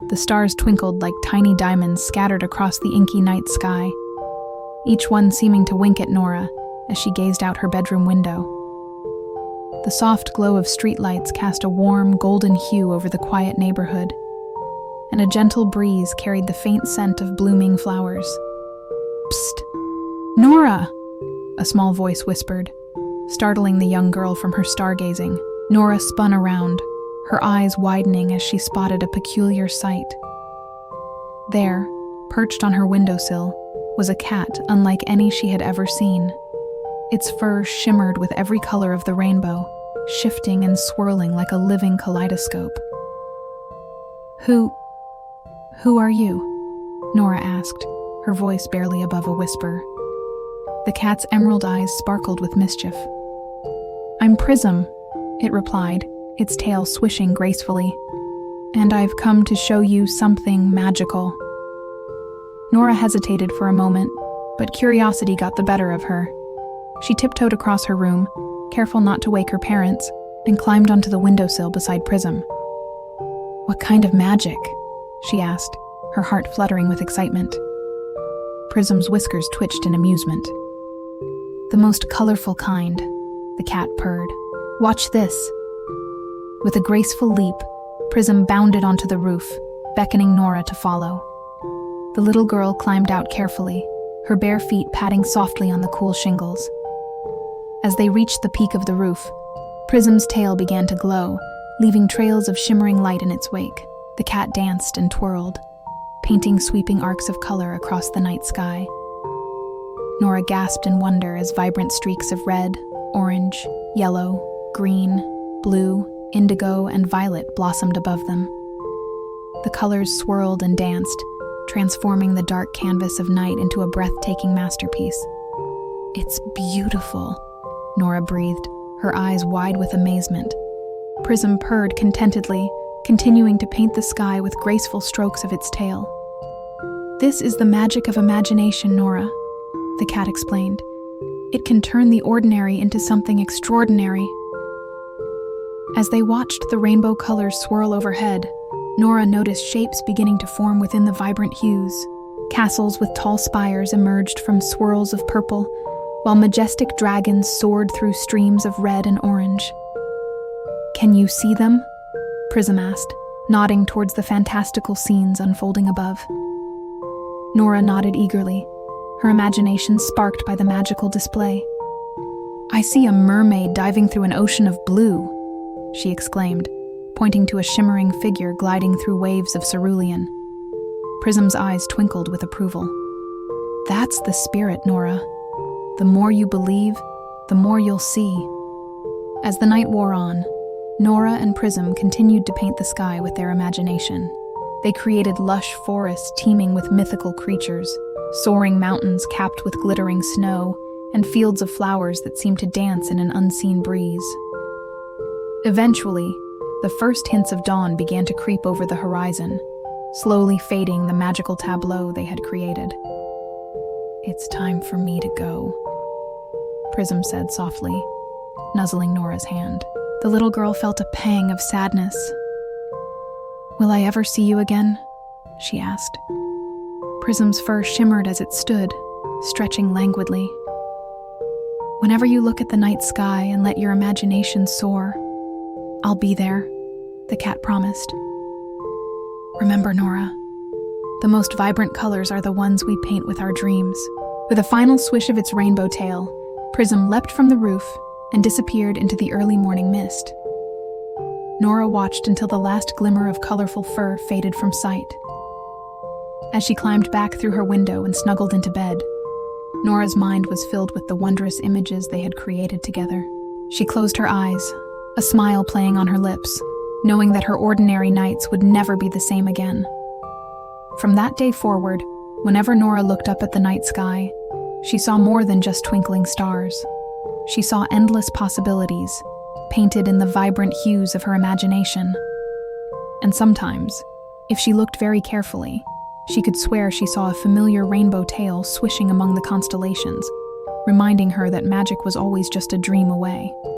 The stars twinkled like tiny diamonds scattered across the inky night sky, each one seeming to wink at Nora as she gazed out her bedroom window. The soft glow of streetlights cast a warm, golden hue over the quiet neighborhood, and a gentle breeze carried the faint scent of blooming flowers. "Psst! Nora!" a small voice whispered, startling the young girl from her stargazing. Nora spun around, her eyes widening as she spotted a peculiar sight. There, perched on her windowsill, was a cat unlike any she had ever seen. Its fur shimmered with every color of the rainbow, shifting and swirling like a living kaleidoscope. Who are you?" Nora asked, her voice barely above a whisper. The cat's emerald eyes sparkled with mischief. "I'm Prism," it replied, its tail swishing gracefully. "And I've come to show you something magical." Nora hesitated for a moment, but curiosity got the better of her. She tiptoed across her room, careful not to wake her parents, and climbed onto the windowsill beside Prism. "What kind of magic?" she asked, her heart fluttering with excitement. Prism's whiskers twitched in amusement. "The most colorful kind," the cat purred. "Watch this." With a graceful leap, Prism bounded onto the roof, beckoning Nora to follow. The little girl climbed out carefully, her bare feet patting softly on the cool shingles. As they reached the peak of the roof, Prism's tail began to glow, leaving trails of shimmering light in its wake. The cat danced and twirled, painting sweeping arcs of color across the night sky. Nora gasped in wonder as vibrant streaks of red, orange, yellow, green, blue, indigo, and violet blossomed above them. The colors swirled and danced, transforming the dark canvas of night into a breathtaking masterpiece. "It's beautiful," Nora breathed, her eyes wide with amazement. Prism purred contentedly, continuing to paint the sky with graceful strokes of its tail. "This is the magic of imagination, Nora," the cat explained. "It can turn the ordinary into something extraordinary." As they watched the rainbow colors swirl overhead, Nora noticed shapes beginning to form within the vibrant hues. Castles with tall spires emerged from swirls of purple, while majestic dragons soared through streams of red and orange. "Can you see them?" Prism asked, nodding towards the fantastical scenes unfolding above. Nora nodded eagerly, her imagination sparked by the magical display. "I see a mermaid diving through an ocean of blue," she exclaimed, pointing to a shimmering figure gliding through waves of cerulean. Prism's eyes twinkled with approval. "That's the spirit, Nora. The more you believe, the more you'll see." As the night wore on, Nora and Prism continued to paint the sky with their imagination. They created lush forests teeming with mythical creatures, soaring mountains capped with glittering snow, and fields of flowers that seemed to dance in an unseen breeze. Eventually, the first hints of dawn began to creep over the horizon, slowly fading the magical tableau they had created. "It's time for me to go," Prism said softly, nuzzling Nora's hand. The little girl felt a pang of sadness. "Will I ever see you again?" she asked. Prism's fur shimmered as it stood, stretching languidly. "Whenever you look at the night sky and let your imagination soar, I'll be there," the cat promised. "Remember, Nora, the most vibrant colors are the ones we paint with our dreams." With a final swish of its rainbow tail, Prism leapt from the roof and disappeared into the early morning mist. Nora watched until the last glimmer of colorful fur faded from sight. As she climbed back through her window and snuggled into bed, Nora's mind was filled with the wondrous images they had created together. She closed her eyes, a smile playing on her lips, knowing that her ordinary nights would never be the same again. From that day forward, whenever Nora looked up at the night sky, she saw more than just twinkling stars. She saw endless possibilities, painted in the vibrant hues of her imagination. And sometimes, if she looked very carefully, she could swear she saw a familiar rainbow tail swishing among the constellations, reminding her that magic was always just a dream away.